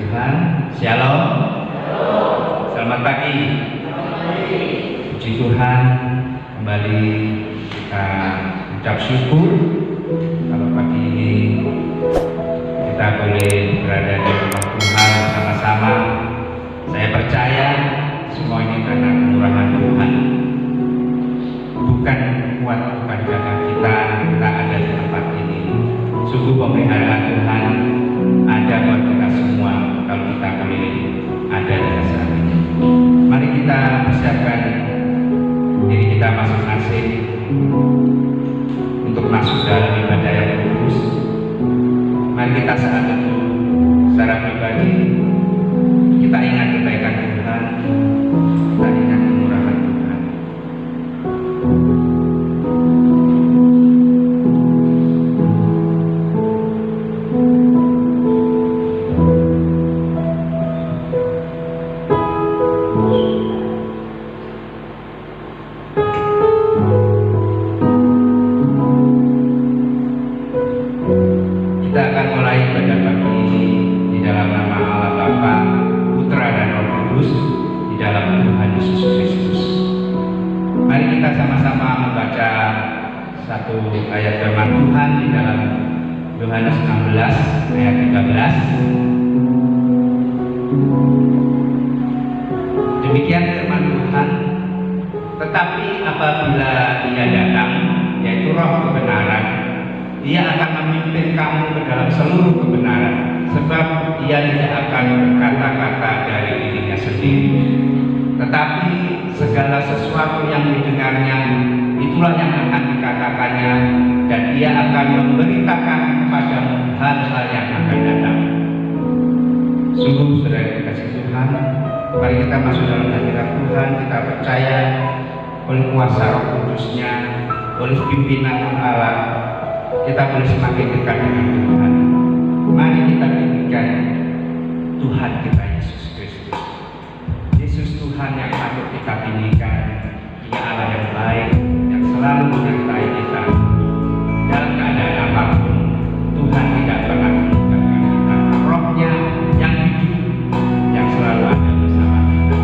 Tuhan. Shalom. Selamat pagi. Puji Tuhan, kembali kita ucap syukur kalau pagi ini kita boleh berada di rumah Tuhan bersama-sama. Saya percaya semua ini karena kemurahan Tuhan. Bukan kuat, bukan karena kita ada di tempat ini. Sungguh pemeliharaan Tuhan ada buat kita semua kalau kita boleh ada di saat ini. Mari kita persiapkan diri kita masing-masing untuk masuk dalam ibadah yang kudus. Mari kita saat itu secara pribadi kita ingat kebaikan Tuhan, kita ingat kemurahan Tuhan. Kita akan mulai pada pagi ini di dalam nama Allah Bapa, Putra dan Roh Kudus, di dalam Tuhan Yesus Kristus. Mari kita sama-sama membaca satu ayat firman Tuhan di dalam Yohanes 16 ayat 13. Demikian firman Tuhan. Tetapi apabila Ia datang, yaitu Roh kebenaran, Ia akan memimpin kamu ke dalam seluruh kebenaran, sebab Ia tidak akan berkata-kata dari dirinya sendiri, tetapi segala sesuatu yang didengarnya itulah yang akan dikatakannya, dan Ia akan memberitakan kepadamu hal-hal yang akan datang. Sungguh saudara dikasih Tuhan, mari kita masuk dalam hadirat Tuhan. Kita percaya oleh kuasa Roh Kudus-Nya, oleh pimpinan Allah, kita boleh semakin dekat dengan Tuhan. Mari kita tinggikan Tuhan kita Yesus Kristus. Yesus Tuhan yang patut kita tinggikan. Dia Allah yang baik, yang selalu menyertai kita dalam keadaan apapun. Tuhan tidak pernah meninggalkan kita. Roh-Nya yang hidup, yang selalu ada bersama kita.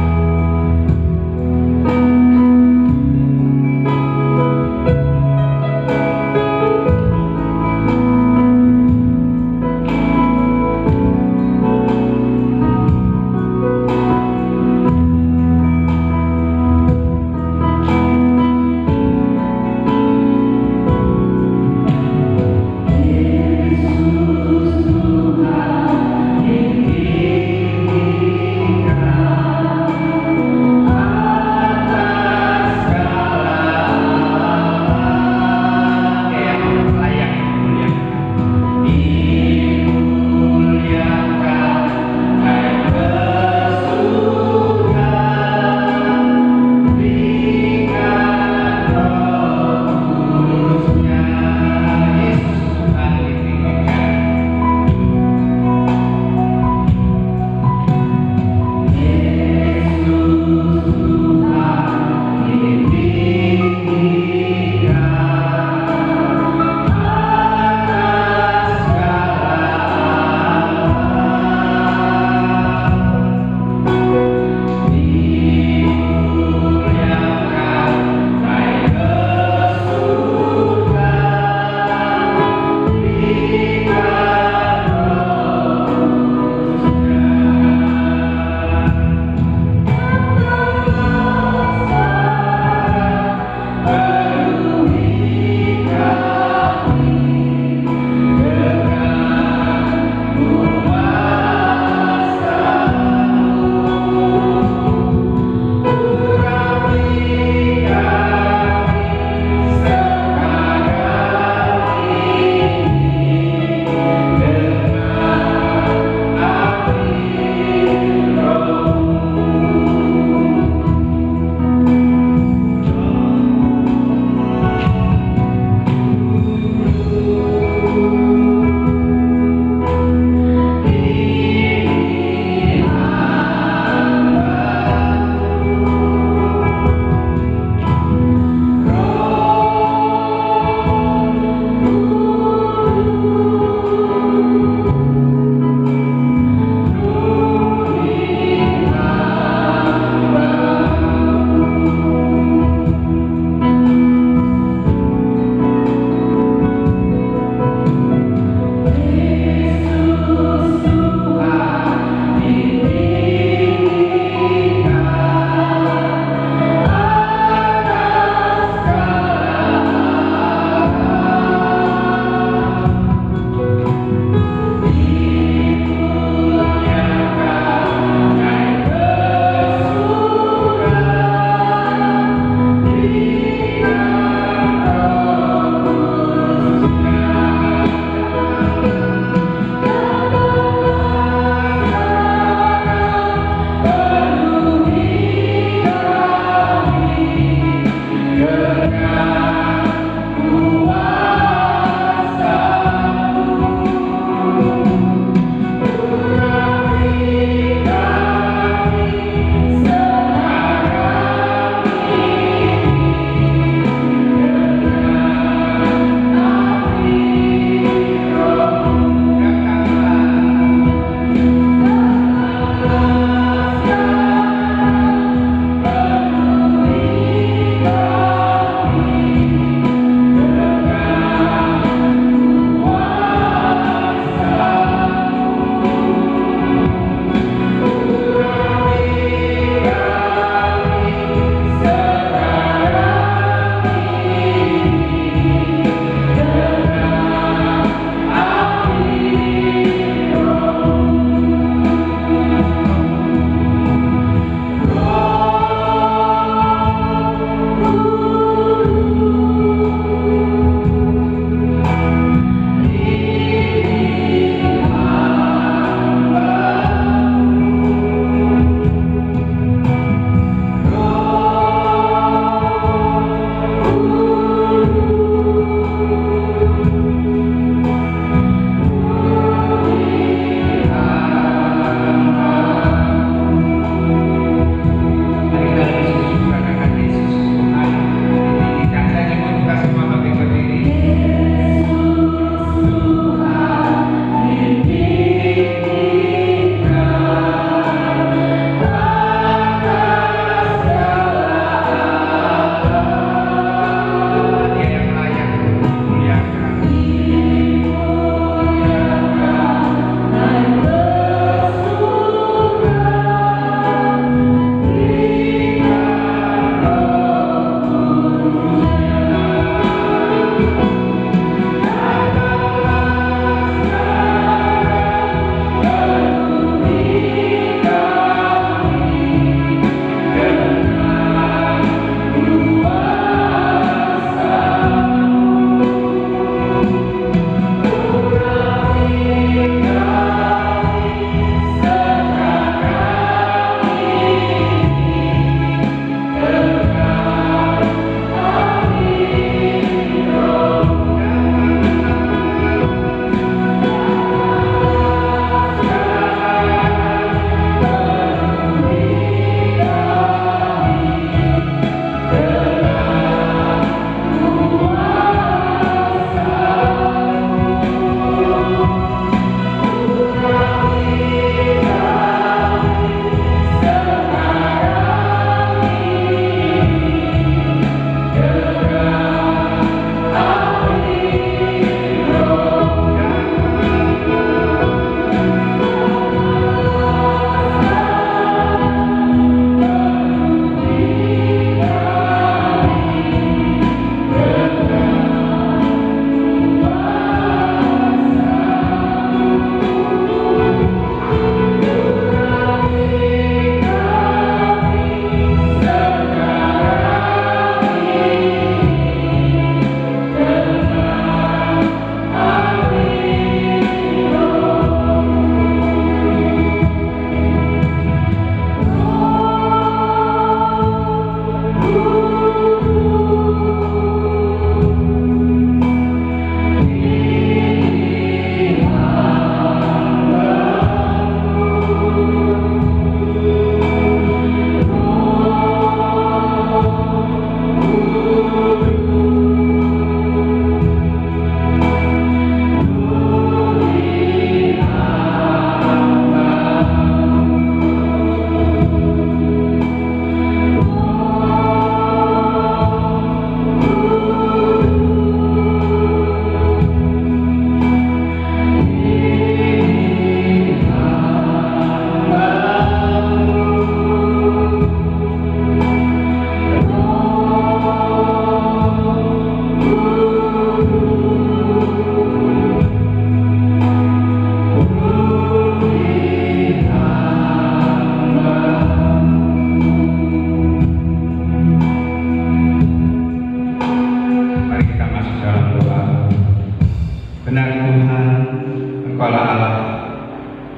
Allah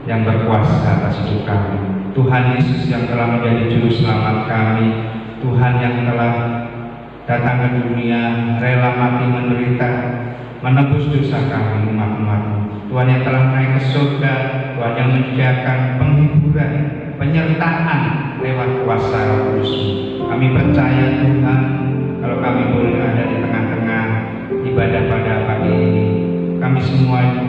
yang berkuasa atas hidup kami, Tuhan Yesus yang telah menjadi juru selamat kami, Tuhan yang telah datang ke dunia, rela mati menderita, menebus dosa kami umat-umat-Mu. Tuhan yang telah naik ke surga, Tuhan yang menyediakan penghiburan, penyertaan lewat kuasa Roh Kudus-Mu. Kami percaya Tuhan, kalau kami boleh ada di tengah-tengah ibadah pada pagi ini, kami semua itu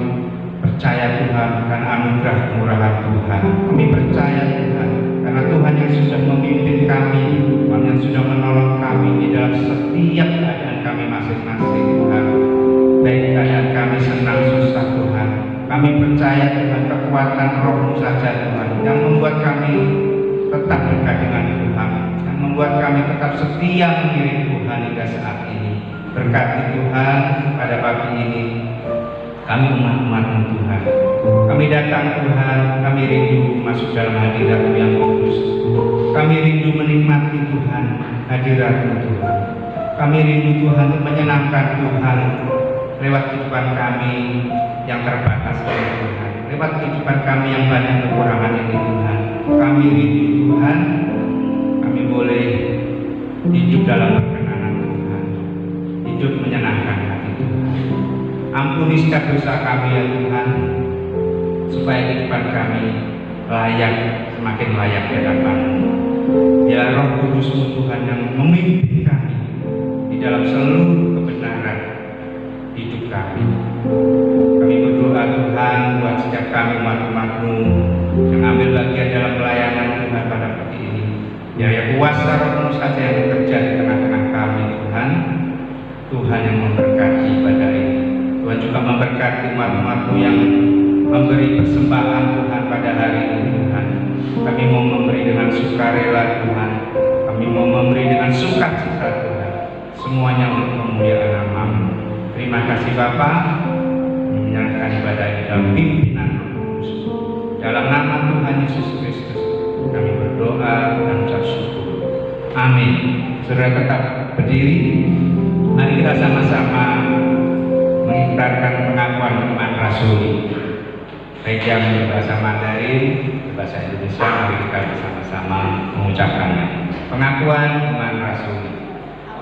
percaya Tuhan karena anugerah kemurahan Tuhan. Kami percaya Tuhan karena Tuhan yang sudah memimpin kami, Tuhan yang sudah menolong kami di dalam setiap keadaan kami masing-masing Tuhan. Baik keadaan kami senang susah Tuhan, kami percaya Tuhan kekuatan Roh-Mu saja Tuhan yang membuat kami tetap dekat dengan Tuhan, yang membuat kami tetap setia mengiring Tuhan hingga saat ini. Berkati Tuhan pada pagi ini kami umat-umat-Mu Tuhan. Kami datang Tuhan, kami rindu masuk dalam hadirat-Mu yang kudus. Kami rindu menikmati Tuhan hadirat-Mu Tuhan. Kami rindu Tuhan menyenangkan Tuhan lewat kehidupan kami yang terbatas oleh Tuhan, lewat kehidupan kami yang banyak kekurangan ini Tuhan. Kami rindu Tuhan, kami boleh hidup dalam perkenanan Tuhan, hidup menyenangkan hati Tuhan. Ampuni setiap dosa kami ya Tuhan, supaya kehidupan kami layak, semakin layak di hadapan-Mu. Ya Roh Kudus-Mu Tuhan yang memimpin kami di dalam seluruh kebenaran hidup kami. Kami berdoa Tuhan buat setiap kami umat-umat-Mu yang ambil bagian dalam pelayanan Tuhan pada pagi ini. Ya kuasa Roh-Mu saja yang bekerja di tengah-tengah kami Tuhan. Tuhan yang memberkati ibadah ini. Tuhan juga memberkati umat-umat-Mu yang memberi persembahan Tuhan pada hari ini Tuhan. Kami mau memberi dengan sukarela Tuhan. Kami mau memberi dengan sukacita Tuhan. Semuanya untuk memuliakan nama-Mu. Terima kasih Bapa, menyerahkan ibadah ini dalam pimpinan Roh Kudus. Dalam nama Tuhan Yesus Kristus kami berdoa dan ucap syukur. Amin. Saudara tetap berdiri. Mari kita sama-sama mengikrarkan pengakuan iman rasuli. Baik yang berbahasa Mandarin, berbahasa Indonesia, mari kita bersama-sama mengucapkannya. Pengakuan iman rasuli.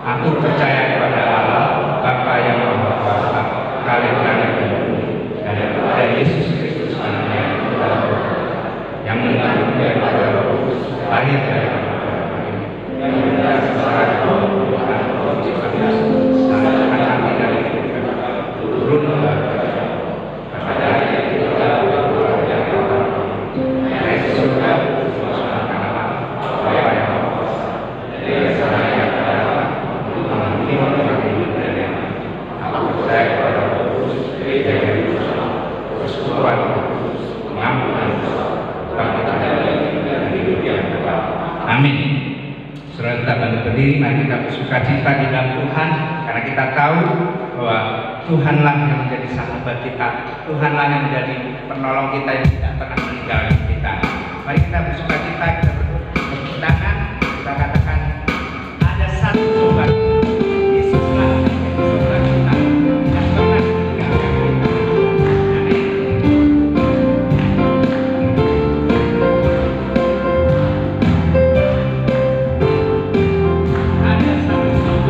Aku percaya kepada Allah, Bapa yang Maha Kuasa, Kalian dan kepada Yesus Kristus Anaknya yang mengandung dari Roh Kudus, lahir dari yang berdasarkan Tuhan penciptaan sangat kami dari turun kepada kita yang dari surga masukkan Allah Bapa yang Maha Kuasa dari sana yang menghentikan orang hidup dari aku percaya kepada Roh Kudus gereja yang persekutuan pengampunan dan hidup yang kekal. Amin. Saudara kita bantu berdiri, mari kita bersukacita di dalam Tuhan karena kita tahu bahwa Tuhanlah yang menjadi sahabat kita, Tuhanlah yang menjadi penolong kita yang tidak pernah meninggalkan kita. Mari kita bersukacita, kita bertepuk tangan, kita katakan ada satu sobat, Yesuslah yang menjadi sobat kita, yang pernah meninggalkan kita. Amin. Ada satu sobat.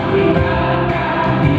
Kita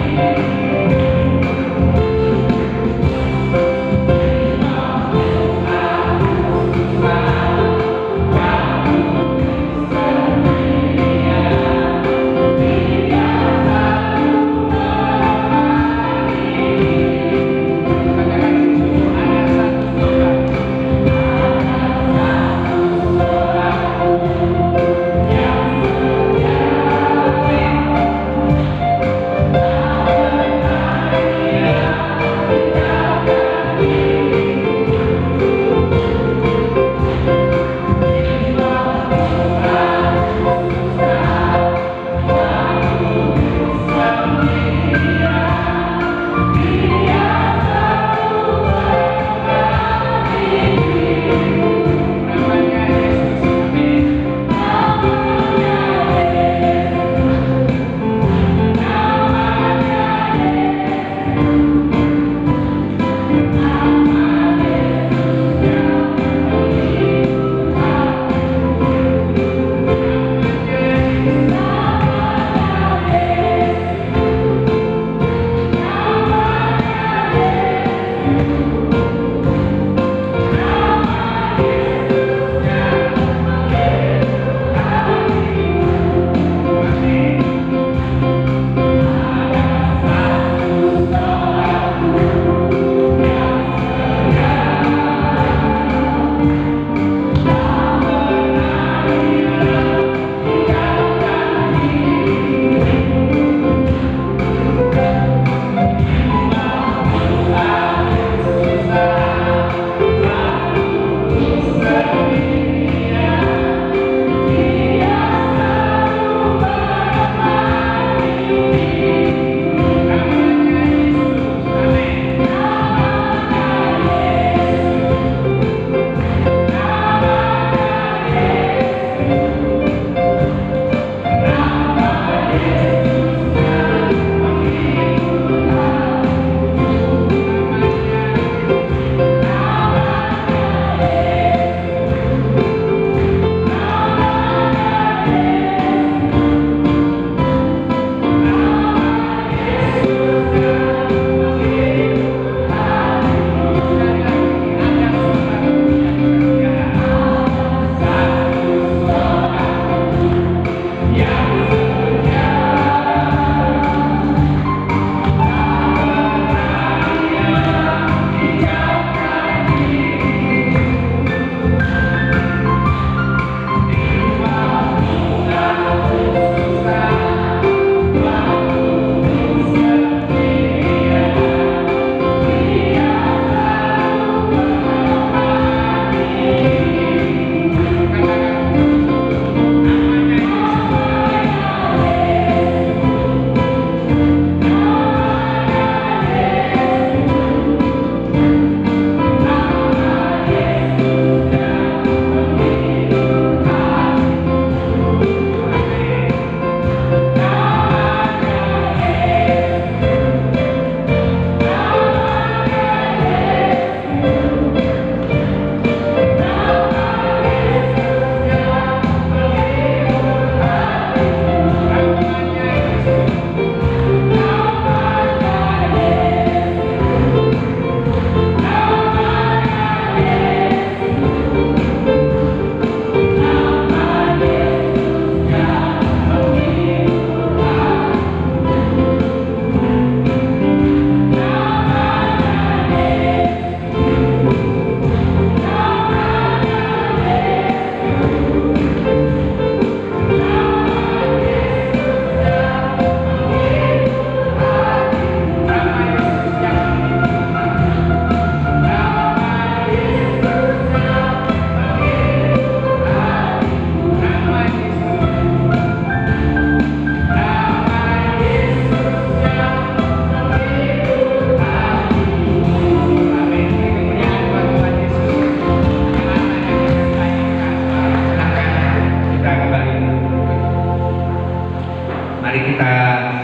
kita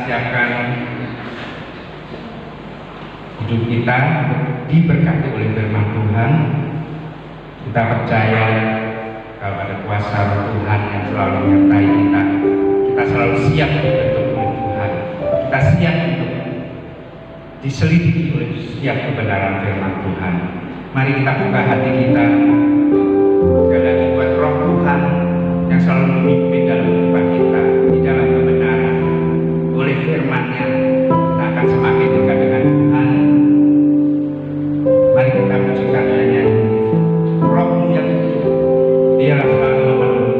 siapkan hidup kita diberkati oleh firman Tuhan. Kita percaya kalau ada kuasa Tuhan yang selalu menyertai kita. Kita selalu siap dibentuk oleh Tuhan. Kita siap untuk diselidiki oleh setiap kebenaran firman Tuhan. Mari kita buka hati kita sekali lagi buat Roh Tuhan yang selalu memimpin dalam kehidupan kita di dalam kebenaran. Oleh firman-Nya kita akan semakin dekat dengan Tuhan. Mari kita pujikan nyanyi Roh-Mu yang hidup, Dialah selalu memenuhi.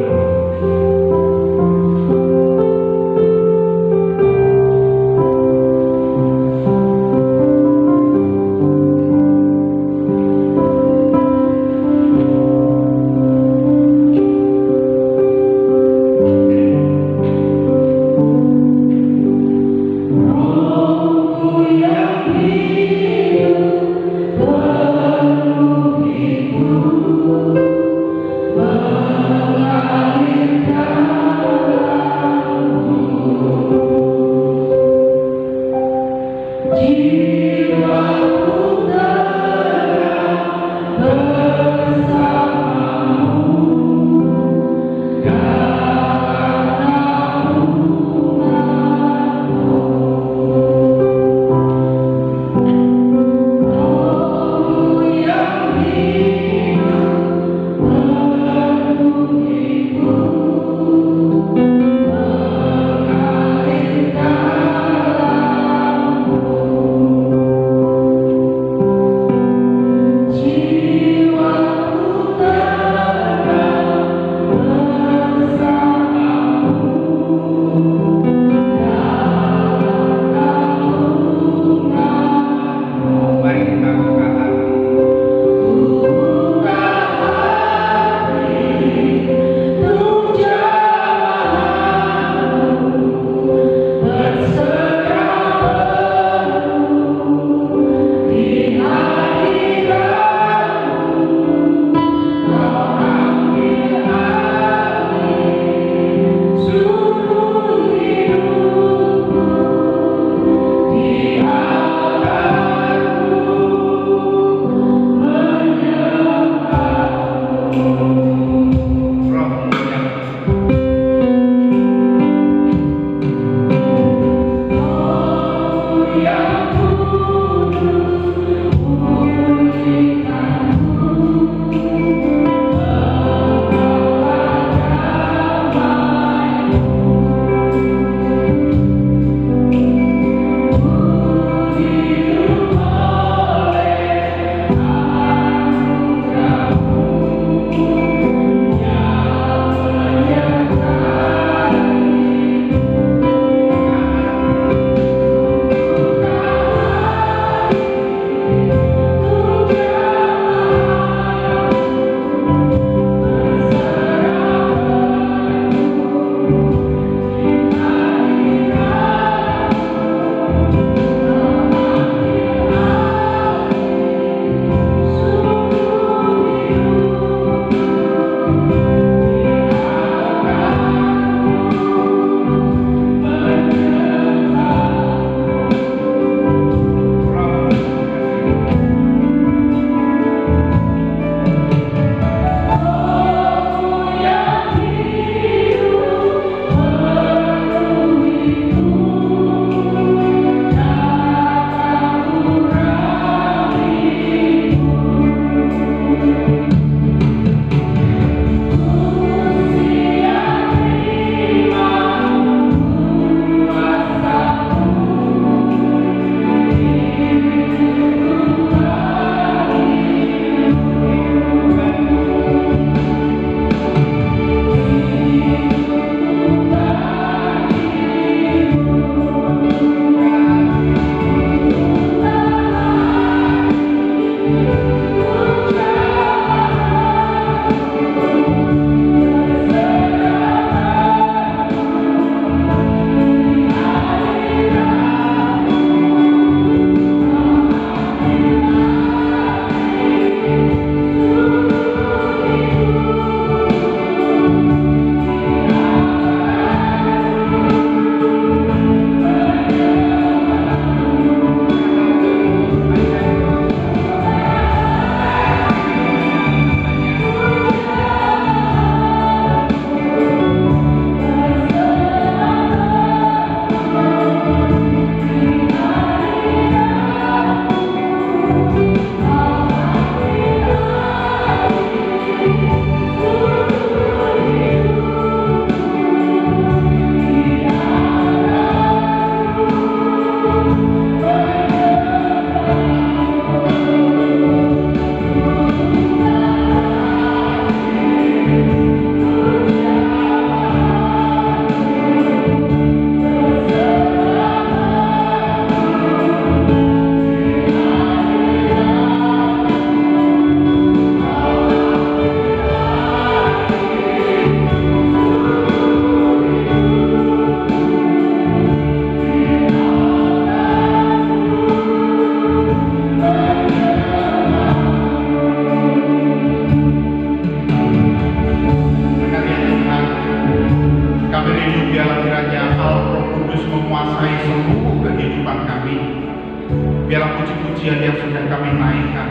puji-pujian yang sudah kami naikkan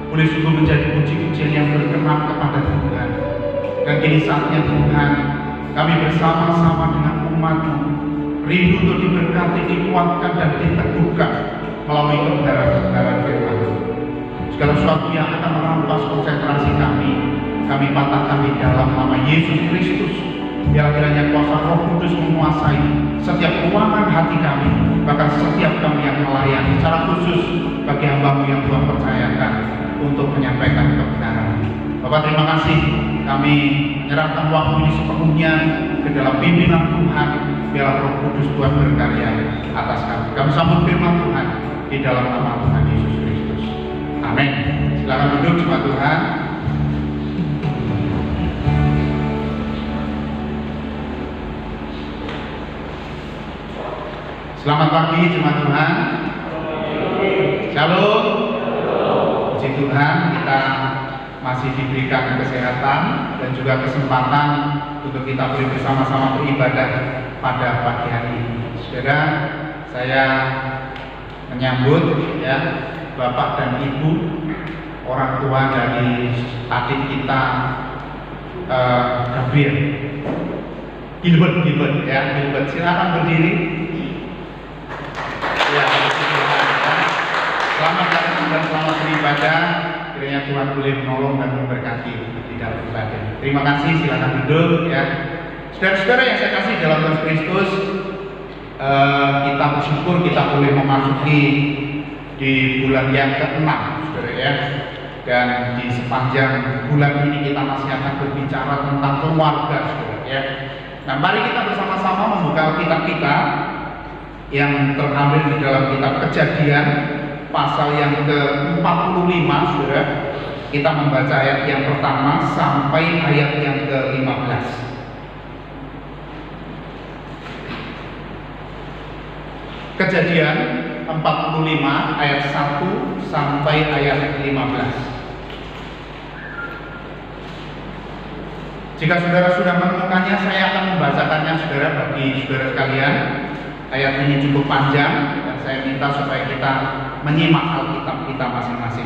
boleh sungguh menjadi puji-pujian yang berkenan kepada Tuhan. Dan kini saatnya Tuhan, kami bersama-sama dengan umat-Mu rindu untuk diberkati, dikuatkan dan diteguhkan melalui kebenaran-kebenaran firman-Mu. Segala sesuatu yang akan merampas konsentrasi kami patahkan di dalam nama Yesus Kristus. Biar kiranya kuasa Roh Kudus menguasai setiap ruangan hati kami, bahkan setiap kami yang melayani, secara khusus bagi hamba-Mu yang Tuhan percayakan untuk menyampaikan kebenaran. Bapak, terima kasih. Kami menyerahkan waktu ini sepenuhnya ke dalam pimpinan Tuhan. Biarlah Roh Kudus Tuhan berkarya atas kami. Kami sambut firman Tuhan di dalam nama Tuhan Yesus Kristus. Amin. Silakan duduk jemaat Tuhan. Selamat pagi jemaat Tuhan. Shalom. Puji Tuhan, kita masih diberikan kesehatan dan juga kesempatan untuk kita boleh bersama-sama beribadah pada pagi hari ini. Saudara, saya menyambut ya Bapak dan Ibu, orang tua dari adik kita Gabriel. Gilbert ya, Gilbert, silakan berdiri. Ya, selamat datang dan selamat beribadah. Kiranya Tuhan boleh menolong dan memberkati di dalam ibadah. Terima kasih, silakan duduk ya. Saudara-saudara yang saya kasih dalam Tuhan Kristus, kita bersyukur kita boleh memasuki di bulan yang ke-6, saudara ya. Dan di sepanjang bulan ini kita masih akan berbicara tentang keluarga, saudara ya. Nah, mari kita bersama-sama membuka kitab kita yang terambil di dalam kitab Kejadian pasal yang ke-45, saudara. Kita membaca ayat yang pertama sampai ayat yang ke-15. Kejadian 45 ayat 1 sampai ayat 15. Jika saudara sudah menemukannya, saya akan membacakannya saudara bagi saudara sekalian. Ayat ini cukup panjang dan saya minta supaya kita menyimak Alkitab kita masing-masing.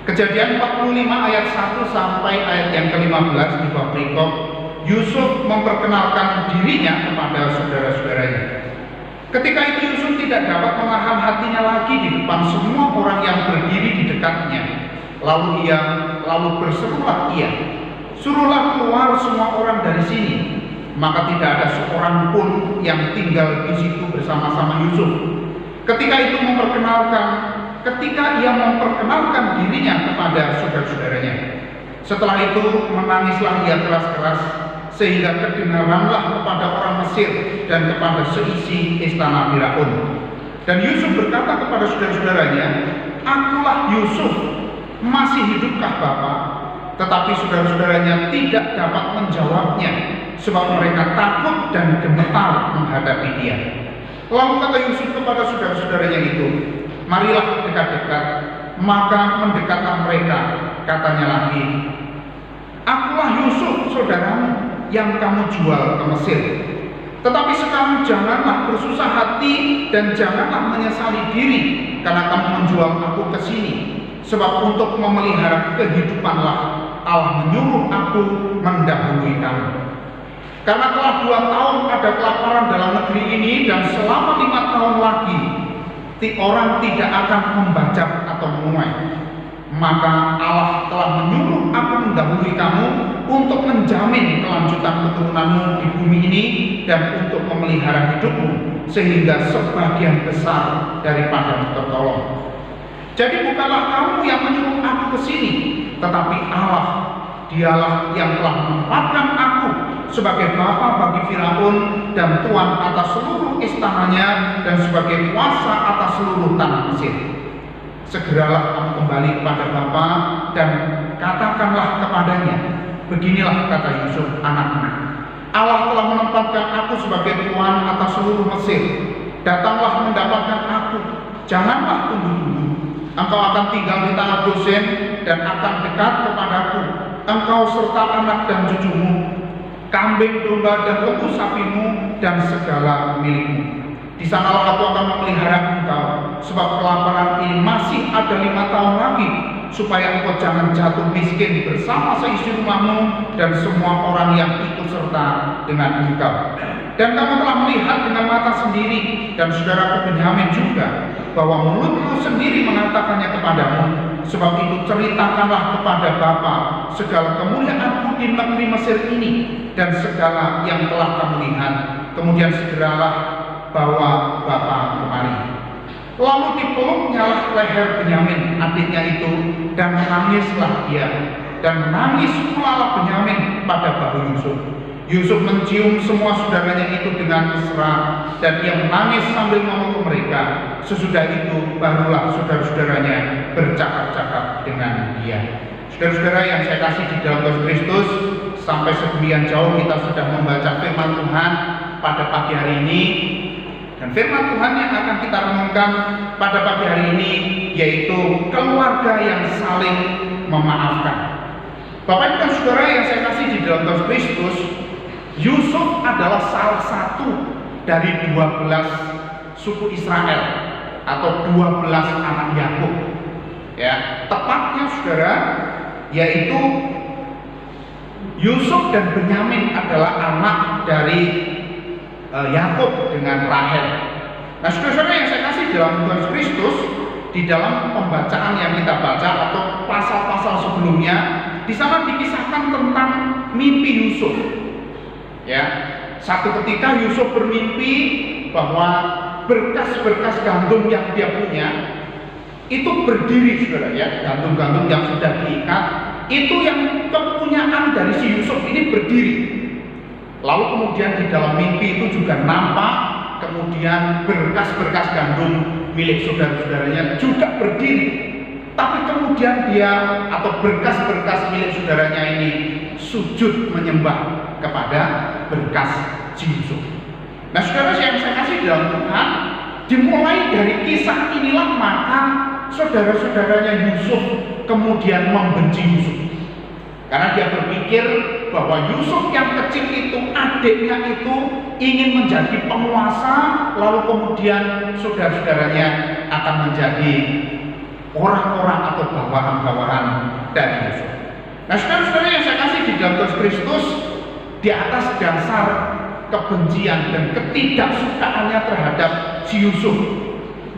Kejadian 45 ayat 1 sampai ayat yang ke-15 di bab perikop, Yusuf memperkenalkan dirinya kepada saudara-saudaranya. Ketika itu Yusuf tidak dapat menahan hatinya lagi di depan semua orang yang berdiri di dekatnya. Lalu berserulah ia, "Suruhlah keluar semua orang dari sini." Maka tidak ada seorang pun yang tinggal di situ bersama-sama Yusuf. Ketika ia memperkenalkan dirinya kepada saudara-saudaranya. Setelah itu menangislah ia keras-keras, sehingga kedengaranlah kepada orang Mesir dan kepada seisi istana Firaun. Dan Yusuf berkata kepada saudara-saudaranya, "Akulah Yusuf, masih hidupkah Bapak?" Tetapi saudara-saudaranya tidak dapat menjawabnya, sebab mereka takut dan gemetar menghadapi dia. Lalu kata Yusuf kepada saudara-saudaranya itu, "Marilah dekat-dekat." Maka mendekatlah mereka. Katanya lagi, "Akulah Yusuf, saudaramu, yang kamu jual ke Mesir. Tetapi sekarang janganlah bersusah hati dan janganlah menyesali diri karena kamu menjual aku ke sini. Sebab untuk memelihara kehidupanlah Allah menyuruh aku mendahului kamu. Karena telah 2 tahun ada kelaparan dalam negeri ini, dan selama 5 tahun lagi orang tidak akan membajak atau menuai. Maka Allah telah menyuruh aku mendahului kamu untuk menjamin kelanjutan keturunanmu di bumi ini dan untuk memelihara hidupmu sehingga sebagian besar daripadamu tertolong. Jadi bukanlah kamu yang menyuruh aku ke sini, tetapi Allah, dialah yang telah menempatkan aku sebagai bapa bagi Firaun dan tuan atas seluruh istananya dan sebagai kuasa atas seluruh tanah Mesir. Segeralah kamu kembali kepada bapa dan katakanlah kepadanya, beginilah kata Yusuf anak-anak, Allah telah menempatkan aku sebagai tuan atas seluruh Mesir. Datanglah mendapatkan aku, janganlah tunggu-tunggu. Engkau akan tinggal di tanah Gosen dan akan dekat kepadaku, engkau serta anak dan cucumu, kambing domba dan lembu sapimu dan segala milikmu. Di sanalah aku akan memelihara engkau, sebab kelaparan ini masih ada 5 tahun lagi, supaya engkau jangan jatuh miskin bersama seisi rumahmu dan semua orang yang ikut serta dengan engkau. Dan kamu telah melihat dengan mata sendiri, dan saudaraku Benyamin juga, bahwa mulutmu sendiri mengatakannya kepadamu. Sebab itu ceritakanlah kepada Bapa segala kemuliaanku di negeri Mesir ini, dan segala yang telah kamu lihat. Kemudian segeralah bawa Bapa kemari. Lalu dipeluknya leher Benyamin, adiknya itu, dan menangislah dia. Dan menangis pula Benyamin pada bahu Yusuf. Yusuf mencium semua saudaranya itu dengan mesra, dan ia menangis sambil memeluk mereka. Sesudah itu barulah saudara-saudaranya bercakap-cakap dengan dia. Saudara-saudara yang saya kasih di dalam Tuhan Kristus, sampai sedemikian jauh kita sudah membaca firman Tuhan pada pagi hari ini. Dan firman Tuhan yang akan kita renungkan pada pagi hari ini yaitu keluarga yang saling memaafkan. Bapak Ibu dan Saudara yang saya kasih di dalam Tuhan Kristus, Yusuf adalah salah satu dari 12 suku Israel atau 12 anak Yakub. Ya, tepatnya Saudara, yaitu Yusuf dan Benyamin adalah anak dari Yakub dengan Rahel. Nah, saudara-saudara yang saya kasih dalam Tuhan Kristus, di dalam pembacaan yang kita baca atau pasal-pasal sebelumnya, di sana dikisahkan tentang mimpi Yusuf. Ya, satu ketika Yusuf bermimpi bahwa berkas-berkas gandum yang dia punya itu berdiri, saudara ya, gandum-gandum yang sudah diikat itu yang kepunyaan dari si Yusuf ini berdiri. Lalu kemudian di dalam mimpi itu juga nampak kemudian berkas-berkas gandum milik saudara-saudaranya juga berdiri. Tapi kemudian dia atau berkas-berkas milik saudaranya ini sujud menyembah kepada berkas Yusuf. Nah, saudara yang saya kasih dalam Tuhan, dimulai dari kisah inilah maka saudara-saudaranya Yusuf kemudian membenci Yusuf. Karena dia berpikir bahwa Yusuf yang kecil itu, adiknya itu ingin menjadi penguasa, lalu kemudian saudara-saudaranya akan menjadi orang-orang atau bawahan-bawahan dari Yusuf. Nah, saudara-saudara yang saya kasih di dalam Tuhan Kristus, di atas dasar kebencian dan ketidaksukaannya terhadap si Yusuf,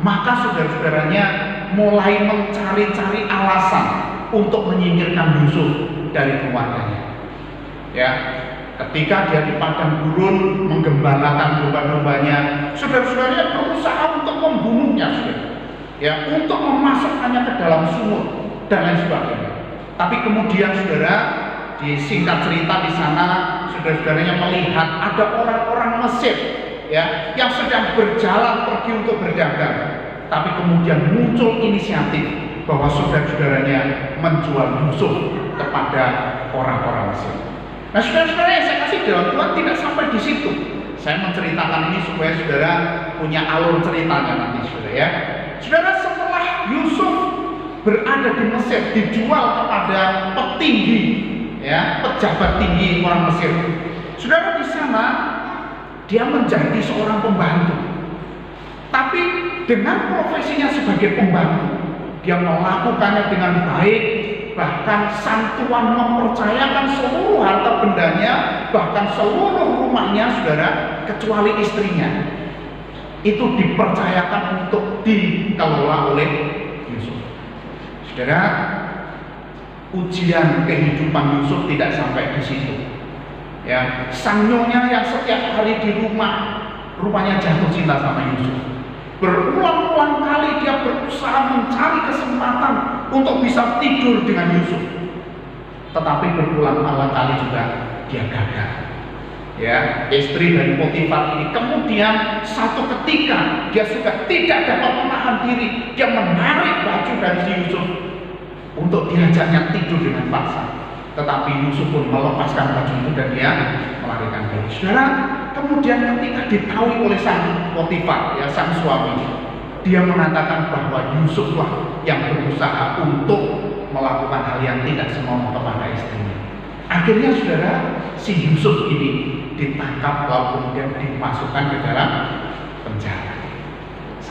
maka saudara-saudaranya mulai mencari-cari alasan untuk menyingkirkan Yusuf dari keluarganya. Ya, ketika dia di padang gurun menggembalakan domba-dombanya, saudara-saudaranya berusaha untuk membunuhnya, saudara. Ya, untuk memasukkannya ke dalam sumur dan lain sebagainya. Tapi kemudian saudara, di singkat cerita di sana, saudara-saudaranya melihat ada orang-orang Mesir ya yang sedang berjalan pergi untuk berdagang. Tapi kemudian muncul inisiatif bahwa saudara-saudaranya menjual Yusuf kepada orang-orang Mesir. Nah, saudara-saudara yang saya kasih dalam Tuhan, tidak sampai di situ. Saya menceritakan ini supaya saudara punya alur ceritanya nanti, saudara ya. Saudara, setelah Yusuf berada di Mesir, dijual kepada petinggi, ya, pejabat tinggi orang Mesir. Saudara, di sana dia menjadi seorang pembantu. Tapi dengan profesinya sebagai pembantu, dia melakukannya dengan baik. Bahkan sang tuan mempercayakan seluruh harta bendanya, bahkan seluruh rumahnya, saudara, kecuali istrinya, itu dipercayakan untuk dikelola oleh Yusuf. Saudara, ujian kehidupan Yusuf tidak sampai di situ. Ya, sang nyonya yang setiap hari di rumahnya jatuh cinta sama Yusuf. Berulang-ulang kali dia berusaha mencari kesempatan untuk bisa tidur dengan Yusuf, tetapi berulang-ulang kali juga dia gagal. Ya, istri dari Potifar ini kemudian satu ketika dia sudah tidak dapat menahan diri, dia menarik baju dari si Yusuf untuk diajaknya tidur dengan paksa. Tetapi Yusuf pun melepaskan baju itu dan dia melarikan diri. Saudara, kemudian ketika diketahui oleh sang Potifar, ya, sang suami, dia mengatakan bahwa Yusuflah yang berusaha untuk melakukan hal yang tidak senonoh kepada istrinya. Akhirnya saudara, si Yusuf ini ditangkap lalu kemudian dimasukkan ke dalam penjara.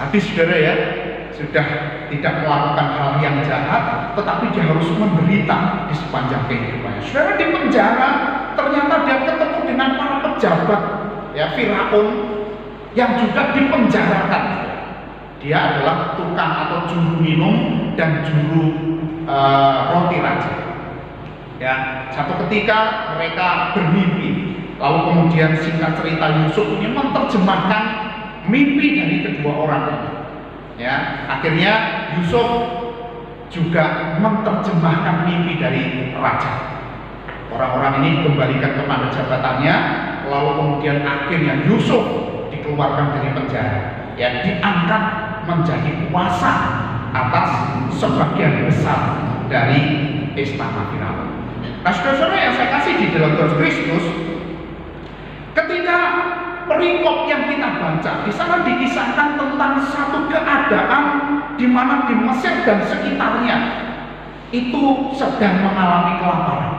Hati saudara ya, sudah tidak melakukan hal yang jahat, tetapi dia harus menderita di sepanjang kehidupannya. Saudara, di penjara ternyata dia ketemu dengan para pejabat ya, Firaun yang juga dipenjarakan. Dia adalah tukang atau juru minum dan juru roti raja. Ya, satu ketika mereka bermimpi, lalu kemudian singkat cerita Yusuf ini menerjemahkan mimpi dari kedua orang ini. Ya, akhirnya Yusuf juga menerjemahkan mimpi dari raja. Orang-orang ini dikembalikan kepada jabatannya, lalu kemudian akhirnya Yusuf dikeluarkan dari penjara. Ya, diangkat menjadi kuasa atas sebagian besar dari istana Firaun. Nah, saudara-saudara yang saya kasih di dalam Tuhan Kristus, ketika perikop yang kita baca di sana dikisahkan tentang satu keadaan di mana di Mesir dan sekitarnya itu sedang mengalami kelaparan.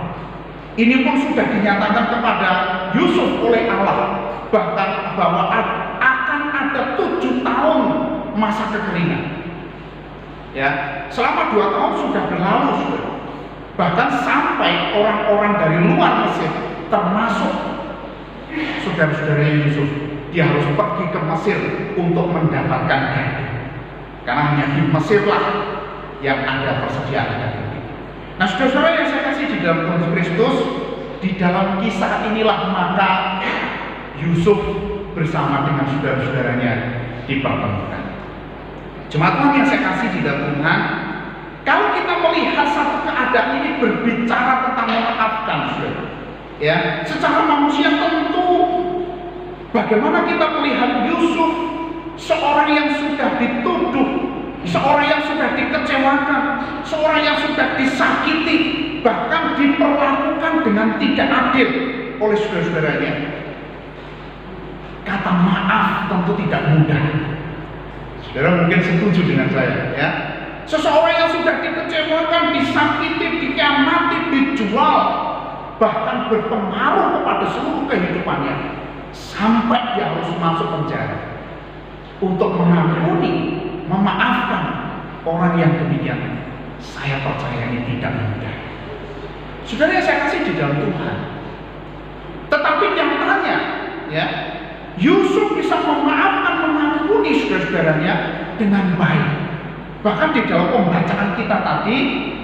Ini pun sudah dinyatakan kepada Yusuf oleh Allah, bahkan bahwa akan ada 7 tahun masa kekeringan. Ya, selama 2 tahun sudah berlalu, saudara. Bahkan sampai orang-orang dari luar Mesir, termasuk saudara-saudara Yusuf, dia harus pergi ke Mesir untuk mendapatkan daging, karena hanya di Mesirlah yang ada persediaan daging. Nah, saudara-saudara yang saya kasih di dalam Tuhan Kristus, di dalam kisah inilah maka Yusuf bersama dengan saudara-saudaranya dipertemukan. Jemaat Tuhan yang saya kasih di dalam Tuhan, kalau kita melihat satu keadaan ini berbicara tentang memaafkan, saudara, ya, secara manusia tentu bagaimana kita melihat Yusuf, seorang yang sudah dituduh, seorang yang sudah dikecewakan, seorang yang sudah disakiti, bahkan diperlakukan dengan tidak adil oleh saudara-saudaranya. Kata maaf tentu tidak mudah. Saudara mungkin setuju dengan saya, ya. Seseorang yang sudah dikecewakan, disakiti, dikhianati, dijual, bahkan berpengaruh kepada seluruh kehidupannya, sampai dia harus masuk penjara untuk mengampuni, memaafkan orang yang demikian. Saya percaya ini tidak mudah. Saudara yang saya kasih di dalam Tuhan, tetapi nyatanya, ya, Yusuf bisa memaafkan, mengampuni saudara-saudaranya dengan baik. Bahkan di dalam pembacaan kita tadi,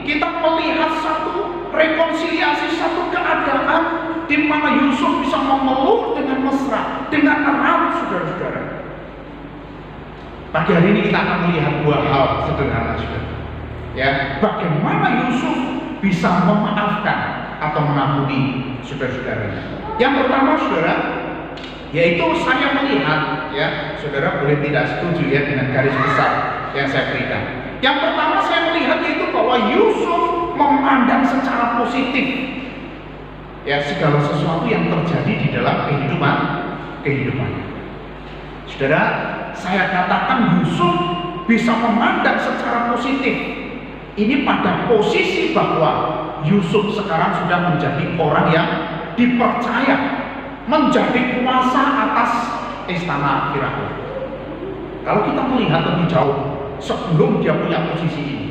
kita melihat satu rekonsiliasi, satu keadaan di mana Yusuf bisa memeluk dengan mesra, dengan erat, saudara-saudara. Pagi hari ini kita akan melihat 2 hal sederhana, saudara. Ya, bagaimana Yusuf bisa memaafkan atau mengampuni saudara-saudaranya. Yang pertama, saudara, yaitu saya melihat, ya, saudara boleh tidak setuju ya dengan garis besar yang saya berikan. Yang pertama saya melihat yaitu bahwa Yusuf memandang secara positif, ya, segala sesuatu yang terjadi di dalam kehidupannya. Saudara, saya katakan Yusuf bisa memandang secara positif. Ini pada posisi bahwa Yusuf sekarang sudah menjadi orang yang dipercaya menjadi kuasa atas istana Firaun. Kalau kita melihat lebih jauh sebelum dia punya posisi ini,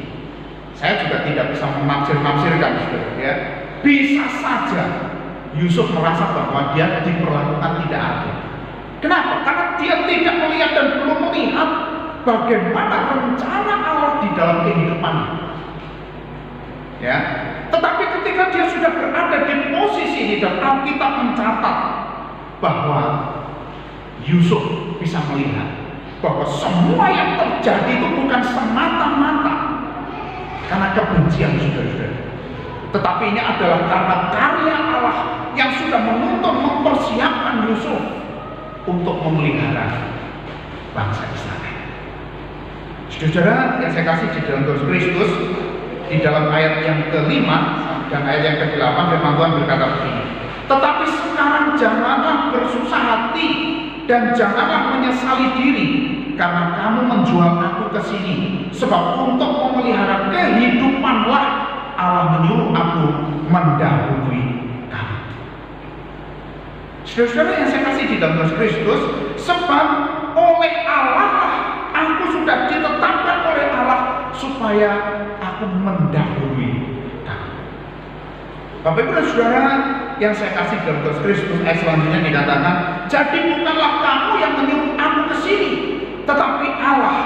saya juga tidak bisa menafsirkan, saudara, ya. Bisa saja Yusuf merasa bahwa dia diperlakukan tidak adil. Kenapa? Karena dia tidak melihat dan belum melihat bagaimana rencana Allah di dalam kehidupannya. Ya, tetapi ketika dia sudah berada di posisi ini dan Alkitab mencatat bahwa Yusuf bisa melihat bahwa semua yang terjadi itu bukan semata-mata karena kebencian, saudara-saudara, tetapi ini adalah karena karya Allah yang sudah menuntun, mempersiapkan Yusuf untuk memelihara bangsa Israel. Saudara yang saya kasih di dalam Tuhan Kristus, di dalam ayat yang ke-5 dan ayat yang ke-8 firman Tuhan berkata begini, tetapi sekarang janganlah bersusah hati dan janganlah menyesali diri karena kamu menjual aku ke sini, sebab untuk memelihara kehidupanlah Allah menyuruh aku mendahului kamu. Saudara yang saya kasih di dalam Kristus, sebab oleh Allah aku supaya aku mendahului kamu. Bapak Ibu dan Saudara yang saya kasih dalam Tuhan Kristus, ayat selanjutnya dikatakan, jadi bukanlah kamu yang menyuruh aku ke sini, tetapi Allah,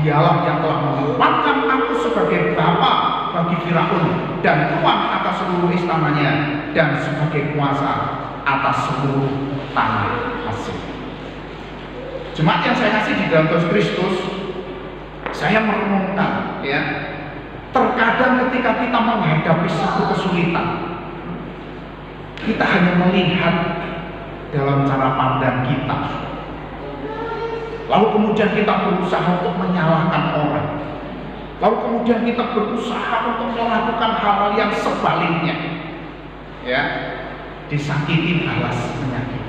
dialah yang telah menempatkan aku sebagai bapa bagi Firaun dan tuan atas seluruh istananya dan sebagai kuasa atas seluruh tanah Mesir. Jemaat yang saya kasih di dalam Tuhan Kristus, saya merenungkan, ya, terkadang ketika kita menghadapi satu kesulitan, kita hanya melihat dalam cara pandang kita, lalu kemudian kita berusaha untuk menyalahkan orang, lalu kemudian kita berusaha untuk melakukan hal-hal yang sebaliknya, ya, disakiti balas menyakiti,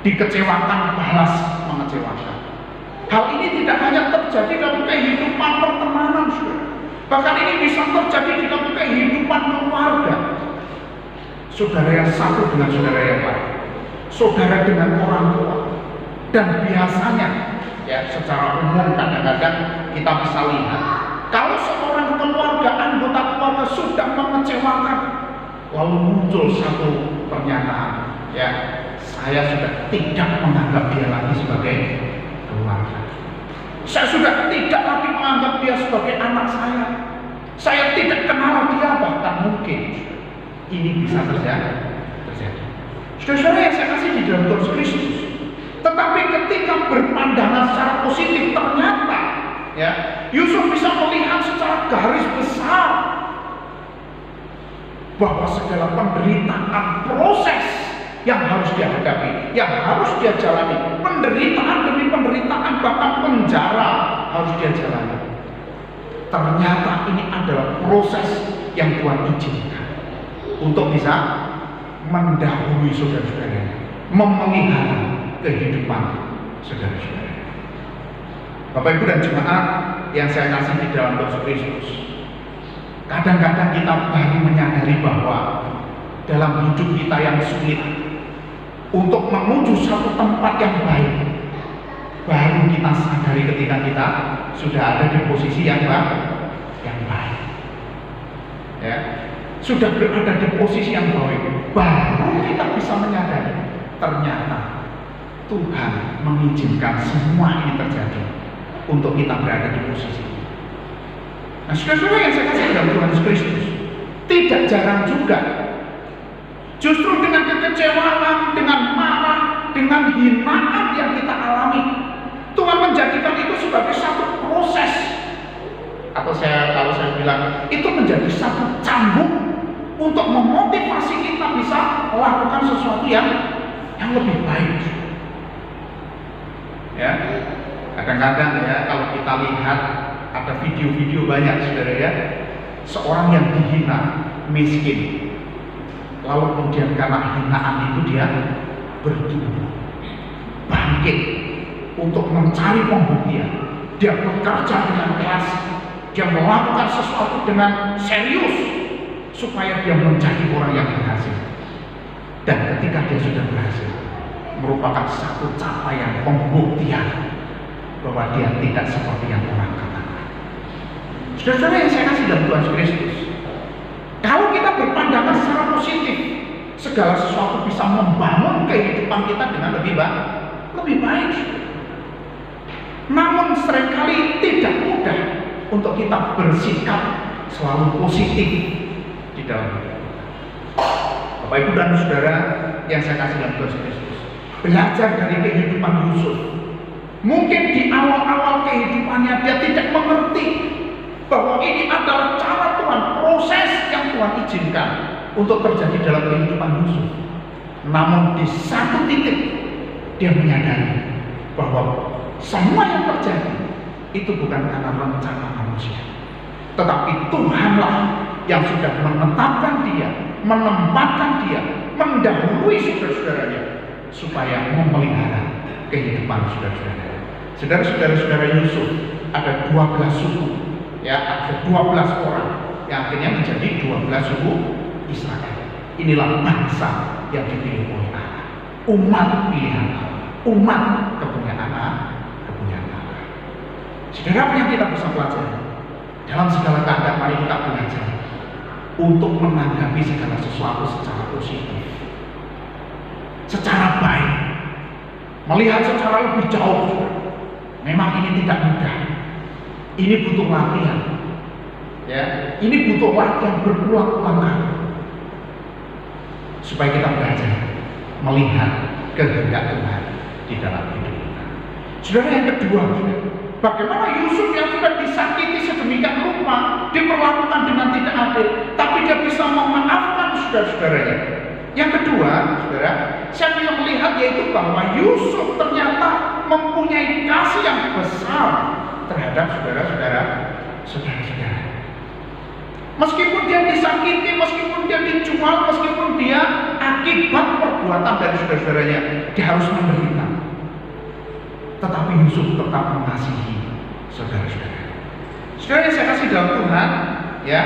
dikecewakan balas mengecewakan. Hal ini tidak hanya terjadi dalam kehidupan pertemanan, bahkan ini bisa terjadi dalam kehidupan keluarga. Saudara yang satu dengan saudara yang lain, saudara dengan orang tua, dan biasanya, ya, secara umum kadang-kadang kita bisa lihat kalau seorang keluarga, anggota keluarga sudah mengecewakan, lalu muncul satu pernyataan, ya, saya sudah tidak menganggap dia lagi sebagai keluarga. Saya sudah tidak lagi menganggap dia sebagai anak saya. Saya tidak kenal dia, bahkan mungkin ini bisa terjadi. Saudara yang saya kasih di dalam Tuhan Kristus, tetapi ketika berpandangan secara positif, ternyata, ya, Yusuf bisa melihat secara garis besar bahwa segala penderitaan, proses yang harus dia hadapi, yang harus dia jalani, penderitaan demi penderitaan, bahkan penjara harus dia jalani. Ternyata ini adalah proses yang Tuhan izinkan untuk bisa mendahului saudara-saudaranya, memelihara kehidupan saudara-saudara. Bapak Ibu dan jemaat yang saya kasih di dalam Tuhan Kristus, kadang-kadang kita baru menyadari bahwa dalam hidup kita yang sulit, untuk menuju satu tempat yang baik, baru kita sadari ketika kita sudah ada di posisi yang baik, ya, sudah berada di posisi yang baik, baru kita bisa menyadari ternyata Tuhan mengizinkan semua ini terjadi untuk kita berada di posisi ini. Nah, saudara-saudara yang saya kasih dalam Tuhan Kristus, tidak jarang juga justru dengan kekecewaan, dengan marah, dengan hinaan yang kita alami, Tuhan menjadikan itu sebagai satu proses, atau kalau saya bilang itu menjadi satu cambuk untuk memotivasi kita bisa melakukan sesuatu yang lebih baik. Ya, kadang-kadang, ya, kalau kita lihat ada video-video banyak, saudara, ya, seorang yang dihina, miskin, lalu kemudian karena hinaan itu dia bertumbuh, bangkit untuk mencari pembuktian. Dia bekerja dengan keras, dia melakukan sesuatu dengan serius supaya dia menjadi orang yang berhasil. Dan ketika dia sudah berhasil, merupakan satu capaian pembuktian bahwa dia tidak seperti yang orang katakan. Saudara-saudara yang saya kasih dalam Tuhan Kristus, kalau kita berpandangan secara positif, segala sesuatu bisa membangun kehidupan kita dengan lebih baik. Namun seringkali tidak mudah untuk kita bersikap selalu positif di dalam hidup kita. Bapak Ibu dan Saudara yang saya kasih dalam Tuhan Kristus, belajar dari kehidupan Yusuf. Mungkin di awal-awal kehidupannya dia tidak mengerti bahwa ini adalah cara Tuhan, proses yang Tuhan izinkan untuk terjadi dalam kehidupan Yusuf. Namun di satu titik dia menyadari bahwa semua yang terjadi itu bukan karena rencana manusia, tetapi Tuhanlah yang sudah menetapkan dia, menempatkan dia, mendahului saudara-saudaranya supaya memelihara kehidupan saudara-saudaranya. Saudara-saudara Yusuf ada 12 suku, ya, ada 12 orang yang akhirnya menjadi 12 suku Israel. Inilah bangsa yang dipilih oleh Allah, umat pilihan Allah, umat kepunyaan Allah. Saudara, apa yang kita bisa pelajari Dalam segala keadaan mari kita belajar untuk menanggapi segala sesuatu secara positif, secara baik, melihat secara lebih jauh. Memang ini tidak mudah, ini butuh latihan, ya, ini butuh latihan berulang-ulang kali supaya kita belajar melihat kehendak Tuhan di dalam hidup kita. Saudara, yang kedua, bagaimana Yusuf yang sudah disakiti sedemikian rupa, diperlakukan dengan tidak adil, tapi dia bisa memaafkan saudara-saudaranya. Yang kedua, saudara, saya ingin melihat yaitu bahwa Yusuf ternyata mempunyai kasih yang besar terhadap saudara-saudara. Meskipun dia disakiti, meskipun dia dijual, meskipun dia akibat perbuatan dari saudara-saudaranya, dia harus menderita. Tetapi Yusuf tetap mengasihi saudara-saudara. Saudara yang saya kasih dalam Tuhan, ya,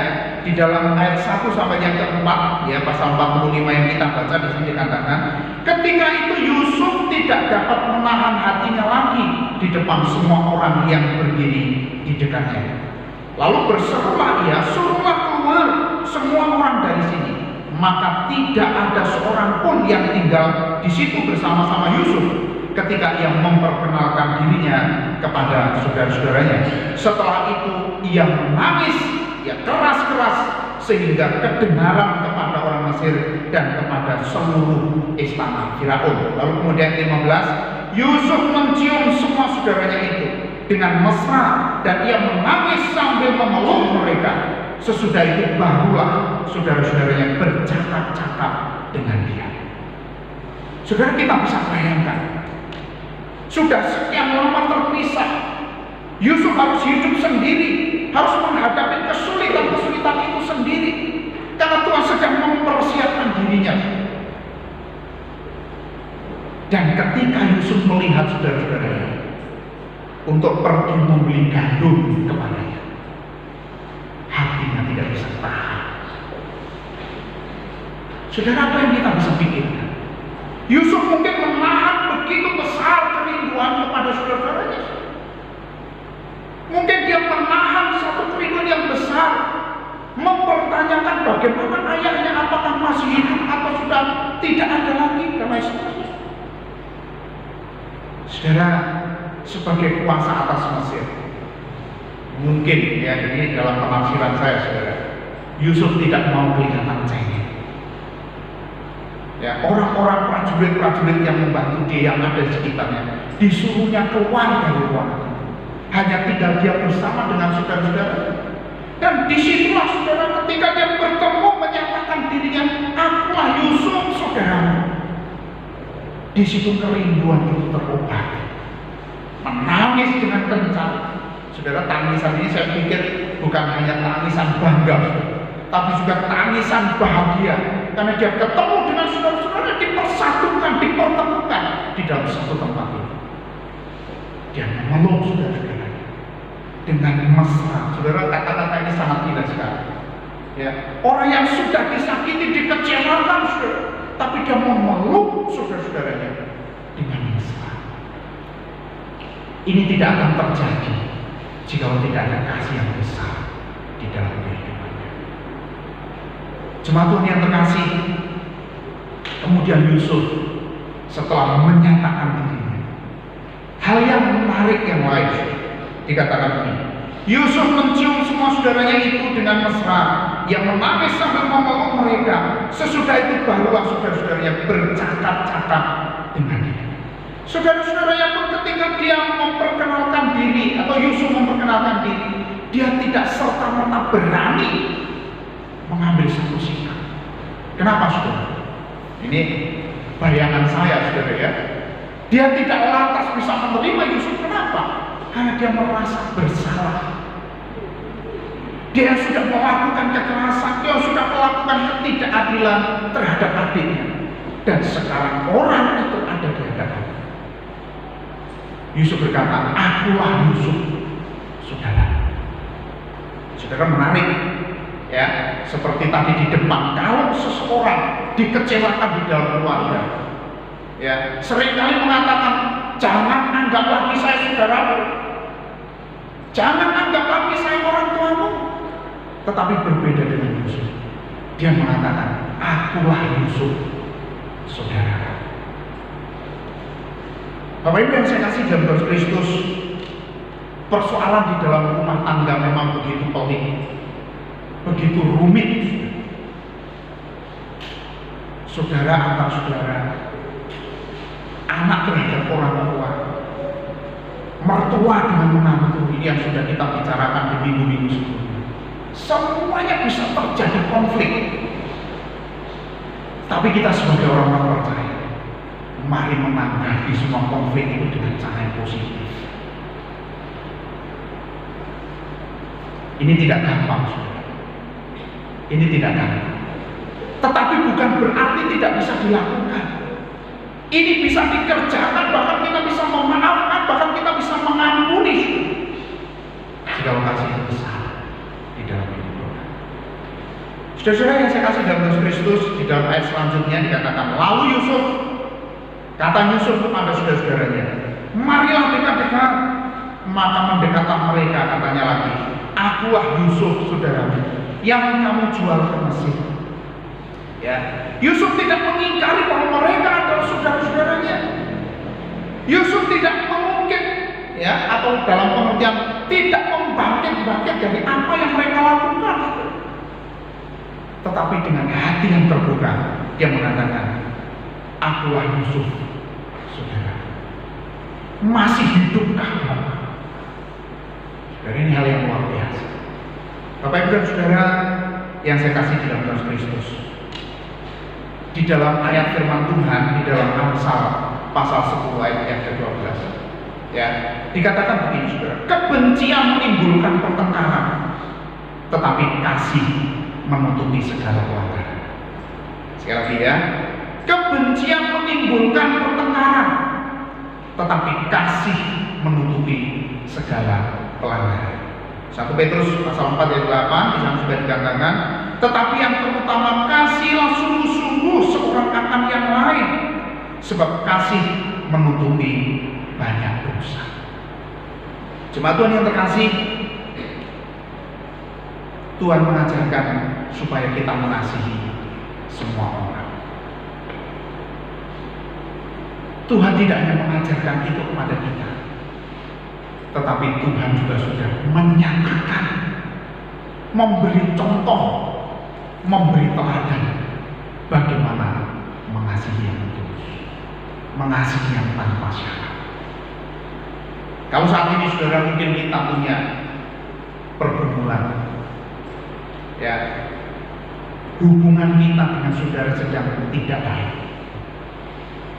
di dalam ayat 1 sampai yang keempat, ya, pasal 45 yang kita baca di sini dikatakan, ketika itu Yusuf tidak dapat menahan hatinya lagi di depan semua orang yang berdiri di dekatnya. Lalu berserulah ia, suruhlah keluar semua orang dari sini. Maka tidak ada seorang pun yang tinggal di situ bersama-sama Yusuf ketika ia memperkenalkan dirinya kepada saudara-saudaranya. Setelah itu ia menangis, ia keras-keras sehingga kedengaran kepada orang Mesir dan kepada seluruh istana Firaun. Lalu kemudian 15, Yusuf mencium semua saudaranya itu dengan mesra dan ia menangis sambil memeluk mereka. Sesudah itu barulah saudara-saudaranya bercakap-cakap dengan dia. Saudara, kita bisa bayangkan, sudah sekian lama terpisah, Yusuf harus hidup sendiri, harus menghadapi kesulitan-kesulitan itu sendiri, karena Tuhan sedang mempersiapkan dirinya. Dan ketika Yusuf melihat saudara-saudaranya untuk pergi membeli gandum kepadanya, hatinya tidak bisa tahan. Saudara, apa yang kita bisa pikirkan? Yusuf mungkin menahan begitu besar kerinduan kepada saudara-saudaranya. Mungkin dia menahan satu kerinduan yang besar, mempertanyakan bagaimana ayahnya, apakah masih hidup atau sudah tidak ada lagi, dan lain sebagainya. Saudara, sebagai kuasa atas Mesir, mungkin ya, ini dalam penafsiran saya, saudara, Yusuf tidak mau kelihatan cengeng. Ya, orang-orang prajurit-prajurit yang membantu dia yang ada di sekitarnya disuruhnya keluar dari ruangan, hanya tinggal dia bersama dengan saudara-saudara. Dan disitulah saudara, ketika dia bertemu menyatakan dirinya, akulah Yusuf saudaramu. Di situ kerinduan itu terobati, menangis dengan kencang. Saudara, tangisan ini saya pikir bukan hanya tangisan bangga, tapi juga tangisan bahagia, karena dia ketemu dengan saudara-saudara, dipersatukan, dipertemukan di dalam satu tempat ini. Dia memeluk saudara-saudara dengan mesra. Saudara, kata-kata ini sangat indah sekali. Ya, orang yang sudah disakiti, dikecewakan, saudara, tapi dia memeluk saudara-saudaranya dengan mesra. Ini tidak akan terjadi jika tidak ada kasih yang besar di dalam kehidupannya. Jemaat Tuhan yang terkasih, kemudian Yusuf setelah menyatakan dirinya, hal yang menarik yang lain dikatakan ini, Yusuf mencium semua saudaranya itu dengan mesra, yang menangis sambil memeluk mereka. Sesudah itu barulah saudara-saudaranya bercakap-cakap dengan dia. Saudara-saudaranya pun ketika dia memperkenalkan diri, atau Yusuf memperkenalkan diri, dia tidak serta-merta berani mengambil satu sikap. Kenapa, saudara? Ini bayangan saya, saudara, ya. Dia tidak lantas bisa menerima Yusuf. Kenapa? Karena dia merasa bersalah. Dia sudah melakukan kekerasan, dia sudah melakukan ketidakadilan terhadap adiknya, dan sekarang orang itu ada di hadapannya. Yusuf berkata, akulah Yusuf saudara. Saudara, menarik ya, seperti tadi di depan, kalau seseorang dikecewakan di dalam keluarga, ya, seringkali mengatakan, jangan anggap lagi saya saudaramu. Jangan anggap lagi saya orang tuamu. Tetapi berbeda dengan Yusuf. Dia mengatakan, akulah Yusuf, saudara. Bapak Ibu yang saya kasih dalam Kristus, persoalan di dalam rumah tangga memang begitu pelik, begitu rumit. Saudara antar saudara, anak terhadap orang tua, mertua dengan menantu, ini yang sudah kita bicarakan di minggu-minggu sebelumnya. Semuanya bisa terjadi konflik. Tapi kita sebagai orang-orang percaya, mari menanggapi semua konflik itu dengan cara yang positif. Ini tidak gampang, saudara. Ini tidak gampang. Tetapi bukan berarti tidak bisa dilakukan. Ini bisa dikerjakan, bahkan kita bisa memaafkan, bahkan kita bisa mengampuni. Segala kasih yang besar di dalam hidup kita. Saudara-saudara yang saya kasih dalam Kristus, di dalam ayat selanjutnya dikatakan, lalu Yusuf, kata Yusuf kepada saudara-saudaranya, marilah dekat-dekat. Maka mendekatlah mereka, katanya lagi, akulah Yusuf, saudaramu, yang kamu jual ke Mesir. Ya, Yusuf tidak mengingkari bahwa mereka adalah saudara-saudaranya. Yusuf tidak mengungkit, ya, atau dalam pengertian tidak membangkit-bangkit dari apa yang mereka lakukan. Tetapi dengan hati yang terbuka, dia mengatakan, akulah Yusuf, saudara. Masih hidupkah kamu? Dan ini hal yang luar biasa. Bapak Ibu dan Saudara yang saya kasih di dalam Kristus, di dalam ayat firman Tuhan, di dalam Amsal pasal 10 ayat ke-12, ya, dikatakan begini, saudara, kebencian menimbulkan pertengkaran, tetapi kasih menutupi segala pelanggaran. Sekali lagi ya, kebencian menimbulkan pertengkaran, tetapi kasih menutupi segala pelanggaran. 1 Petrus pasal 4 ayat 8 di sana sudah dikatakan, tetapi yang terutama kasihlah sungguh-sungguh seorang akan yang lain, sebab kasih menutupi banyak dosa. Jemaat Tuhan yang terkasih, Tuhan mengajarkan supaya kita mengasihi semua orang. Tuhan tidak hanya mengajarkan itu kepada kita, tetapi Tuhan juga sudah menyatakan, memberi contoh, memberi teladan bagaimana mengasihi yang tulus, mengasihi yang tanpa syarat. Kalau saat ini saudara mungkin kita punya pergumulan, ya, hubungan kita dengan saudara sedang tidak baik,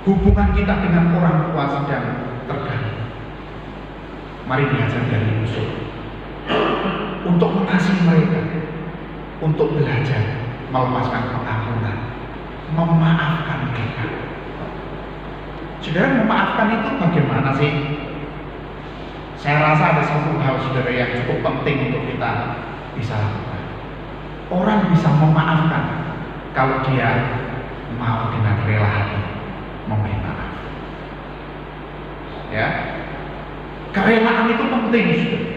hubungan kita dengan orang tua sedang terganggu. Mari belajar dari Yusuf untuk mengasihi mereka, untuk belajar melepaskan pengampunan, memaafkan mereka. Saudara, memaafkan itu bagaimana sih? Saya rasa ada satu hal, saudara, yang cukup penting untuk kita bisa lakukan. Orang bisa memaafkan kalau dia mau dengan rela hati memberi maaf. Ya, kerelaan itu penting, saudara.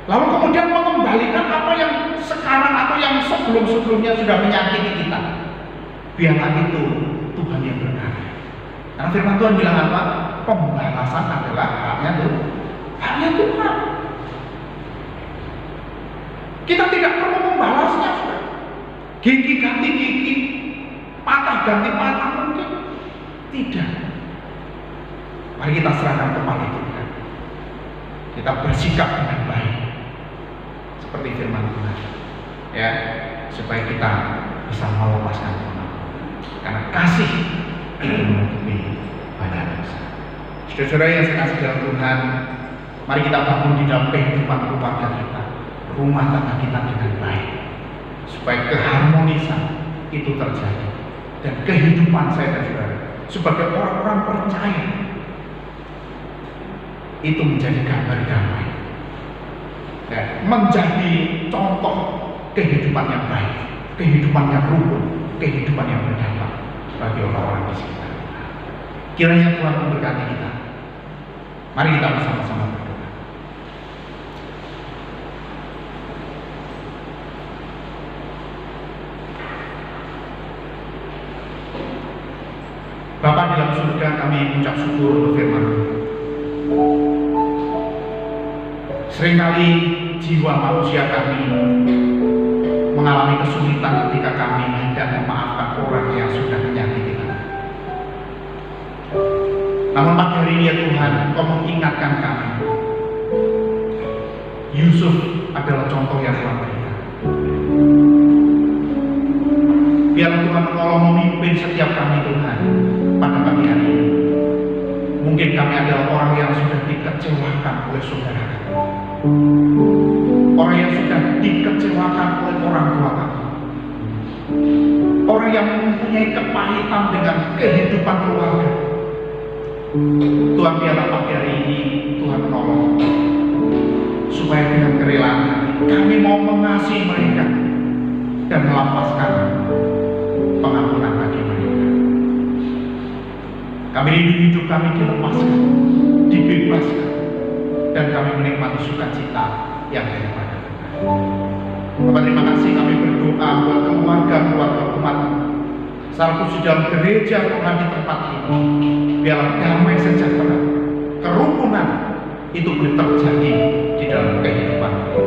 Lalu kemudian mengembalikan apa yang sekarang atau yang sebelum-sebelumnya sudah menyakiti kita. Biarlah itu Tuhan yang benar. Karena firman Tuhan bilang apa? Pembalasan adalah haknya Tuhan. Kita tidak perlu membalasnya, saudara. Gigi ganti gigi, patah ganti patah mungkin tidak. Mari kita serahkan kepada Tuhan. Kita bersikap dengan baik seperti firman Tuhan, ya, supaya kita bisa melepaskan pengampunan. Karena kasih itu menutupi banyak dosa. Saudara yang saya kasih dalam Tuhan, mari kita bangun di dalam kehidupan keluarga kita, rumah tangga kita dengan baik, supaya keharmonisan itu terjadi dan kehidupan saya dan saudara sebagai orang-orang percaya itu menjadi gambar damai, ya, menjadi contoh kehidupan yang baik, kehidupan yang rukun, kehidupan yang berdampak bagi orang-orang di sekitar kita. Kiranya Tuhan memberkati kita Mari kita bersama-sama berdoa. Bapa di dalam surga, kami mengucap syukur untuk firman-Mu. Seringkali jiwa manusia kami mengalami kesulitan ketika kami hendak memaafkan orang yang sudah menyakiti kami. Namun pagi hari ini ya Tuhan, Engkau mengingatkan kami. Yusuf adalah contoh yang luar biasa. Biar Tuhan Engkau memimpin setiap kami Tuhan pada pagi hari ini. Mungkin kami adalah orang yang sudah dikecewakan oleh saudara kami, orang yang sudah dikecewakan oleh orang tua kami, orang yang mempunyai kepahitan dengan kehidupan keluarga. Tuhan, biarlah pagi hari ini Tuhan tolong supaya dengan kerelaan kami mau mengasihi mereka dan melepaskan pengampunan bagi mereka. Kami rindu hidup kami dilepaskan, dibebaskan, dan kami menikmati sukacita yang daripada Tuhan. Bapak, terima kasih, kami berdoa buat keluarga-keluarga umat, secara khusus dalam gereja Tuhan di tempat ini. Biarlah damai sejahtera, kerukunan itu boleh terjadi di dalam kehidupan kita.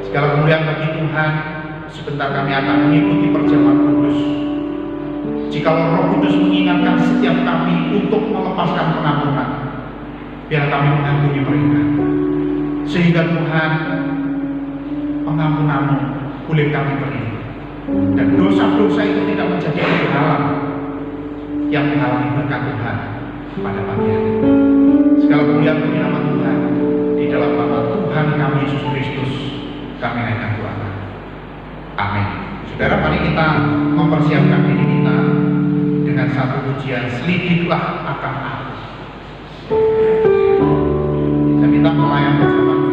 Segala kemuliaan bagi Tuhan. Sebentar kami akan mengikuti perjamuan kudus. Jika Roh Kudus mengingatkan setiap kami untuk melepaskan pengampunan, biar kami mengampuni mereka, sehingga Tuhan, pengampunan-Mu boleh kami terima, dan dosa-dosa itu tidak menjadi penghalang yang menghalangi berkat Tuhan pada pagi hari. Segala kemuliaan bagi nama Tuhan, di dalam nama Tuhan kami Yesus Kristus kami naikkan Tuhan. Amin. Saudara, mari kita mempersiapkan diri kita dengan satu pujian, selidiklah akan aku. Dan kita melayan bersama Tuhan.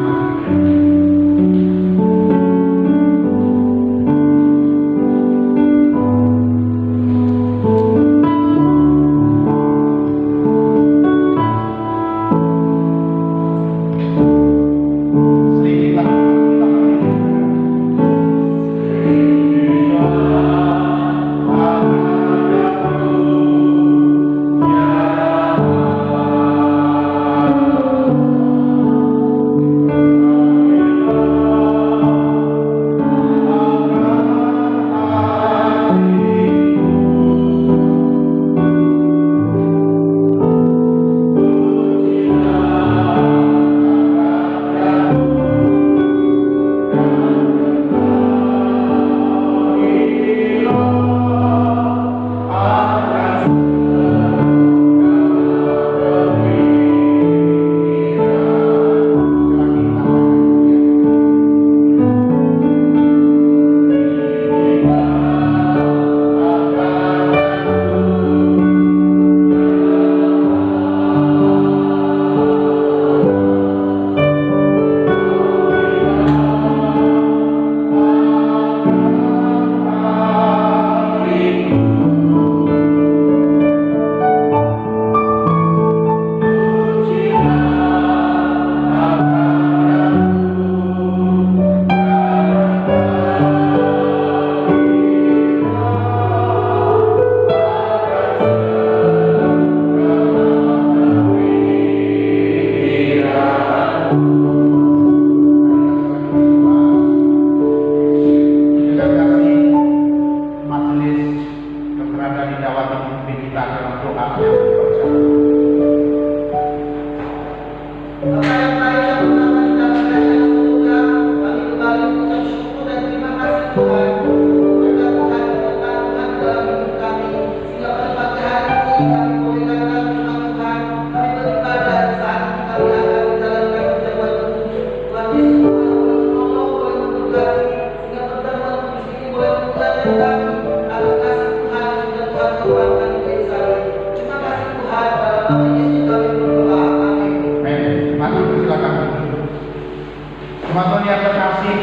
Teman-teman yang terkasih,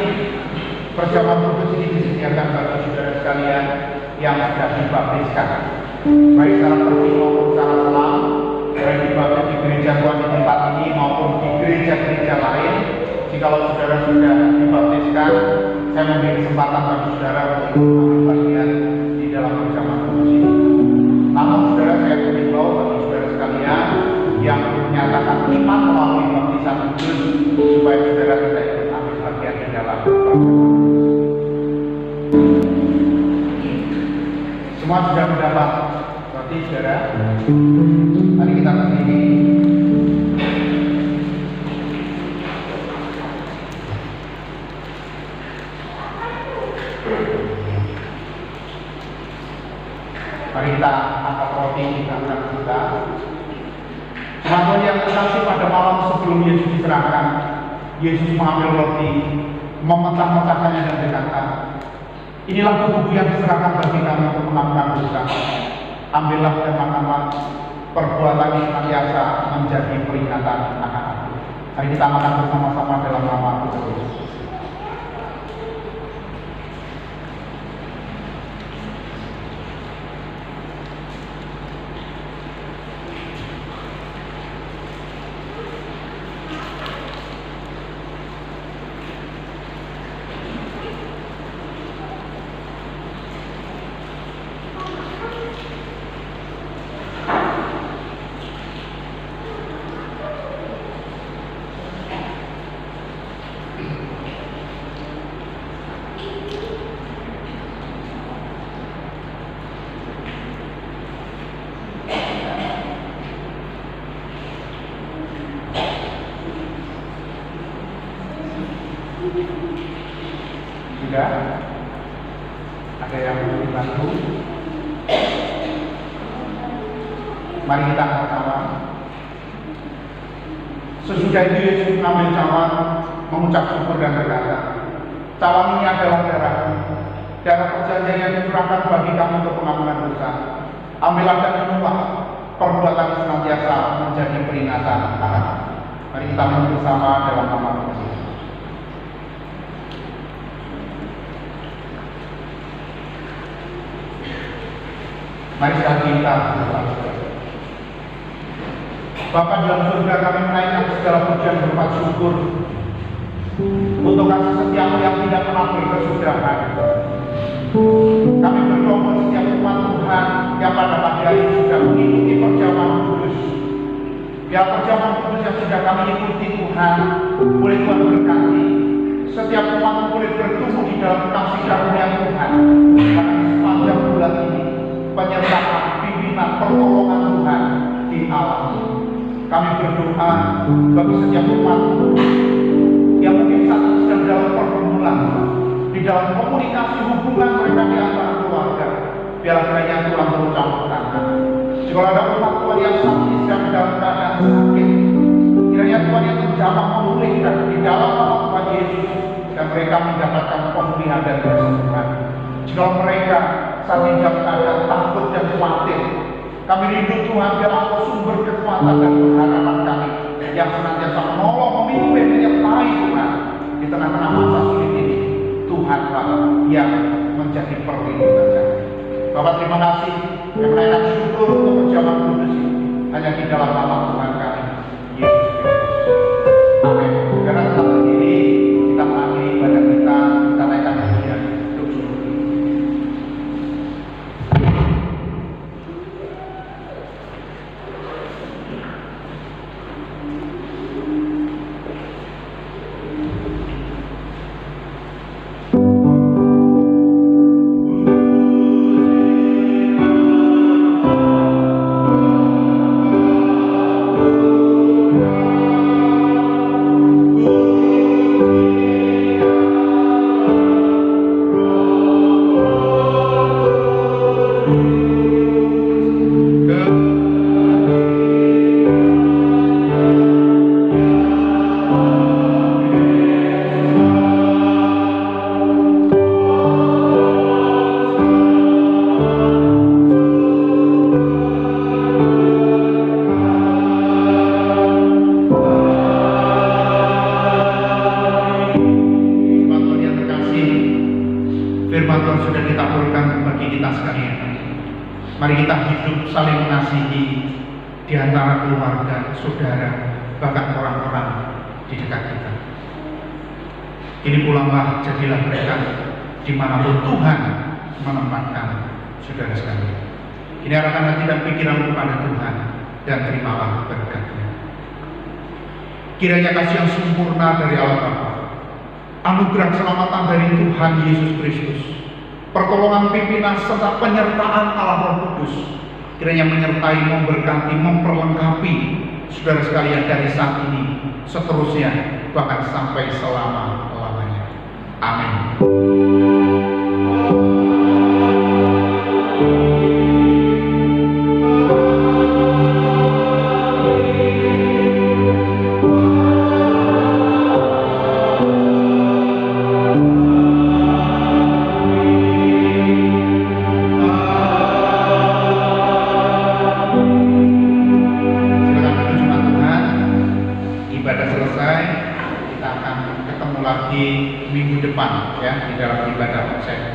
perjamuan kudus ini disediakan bagi saudara sekalian yang sudah dibaptiskan, baik secara tertib maupun secara selam. baik dibaptis di gereja Tuhan di tempat ini maupun di gereja-gereja lain. Jikalau saudara sudah dibaptiskan, saya memberi kesempatan bagi saudara untuk ambil bagian di dalam perjamuan kudus ini. Namun saudara, saya mengimbau bagi saudara sekalian yang menyatakan iman melalui baptisan kudus supaya saudara tidak ikut ambil bagian di dalam perjamuan. Semua sudah mendapat roti, saudara. Mari kita berdiri. Mari kita angkat roti di tangan kita. Teman-teman yang terkasih, pada malam sebelum Yesus diserahkan, Yesus mengambil roti, memecah-mecahkannya dan berkata, inilah tubuhku yang diserahkan bagi kamu untuk mengampuni dosa. Ambillah dan makanlah, perbuatan ini senantiasa menjadi peringatan akan aku. Mari kita makan bersama-sama dalam nama Tuhan Yesus. Sudah? Ada yang perlu dibantu? Mari kita angkat cawan. Sesudah itu Yesus mengambil cawan, mengucap syukur dan berkata, cawan ini adalah darahku, darah perjanjian yang dicurahkan bagi kamu untuk pengampunan dosa. Ambillah dan minumlah, perbuatan senantiasa menjadi peringatan akan aku. Mari kita minum bersama dalam nama Tuhan Yesus. Mari sekali kita berdoa. Bapa dalam surga, kami menaikkan segala pujian berkat syukur untuk kasih setiamu yang tidak pernah berkesudahan. Kami berdoa buat setiap umat Tuhan yang pada pagi hari ini sudah mengikuti perjamuan kudus. Biar perjamuan kudus yang sudah kami ikuti Tuhan, boleh Tuhan berkati. Setiap umat boleh bertumbuh di dalam kasih karunia Tuhan. Karena sepanjang bulan ini penyertaan, pimpinan, pertolongan Tuhan di alam. Kami berdoa bagi setiap umat yang mungkin saat ini sedang dalam pergumulan, di dalam komunikasi hubungan mereka di antara keluarga. Biarlah kiranya Tuhan bercampur tangan. Jika ada umat Tuhan yang saat ini sedang dalam keadaan sakit, kiranya Tuhan yang menjamah memulihkan di dalam nama Tuhan Yesus, dan mereka mendapatkan pemulihan dan kesembuhan. Jika mereka saat ini dalam keadaan takut dan khawatir, kami rindu Tuhan biar Engkau sumber kekuatan dan pengharapan kami yang senantiasa menolong, memimpin, menyertai Tuhan di tengah-tengah masa sulit ini. Tuhanlah yang menjadi perlindungan kami. Bapak, terima kasih yang menaikkan syukur untuk perjamuan kudus ini hanya di dalam nama Tuhan kami Yesus Kristus. Amin. Karena tetap berdiri, kita mengakhiri ibadah kita naikkan pujian untuk syukur. Firman Tuhan sudah kita berikan bagi kita sekalian. Mari kita hidup saling mengasihi di antara keluarga, saudara, bahkan orang-orang di dekat kita. Ini pulanglah jadilah mereka dimanapun Tuhan menempatkan saudara sekalian. Ini arahkan hati dan pikiran kepada Tuhan dan terimalah berkat-Nya. Kiranya kasih yang sempurna dari Allah Bapa, anugerah keselamatan dari Tuhan Yesus Kristus, pertolongan pimpinan serta penyertaan Allah Roh Kudus kiranya menyertai, memberkati, memperlengkapi saudara sekalian dari saat ini, seterusnya, bahkan sampai selama-lamanya. Amin. Lagi minggu depan ya di dalam ibadah konsep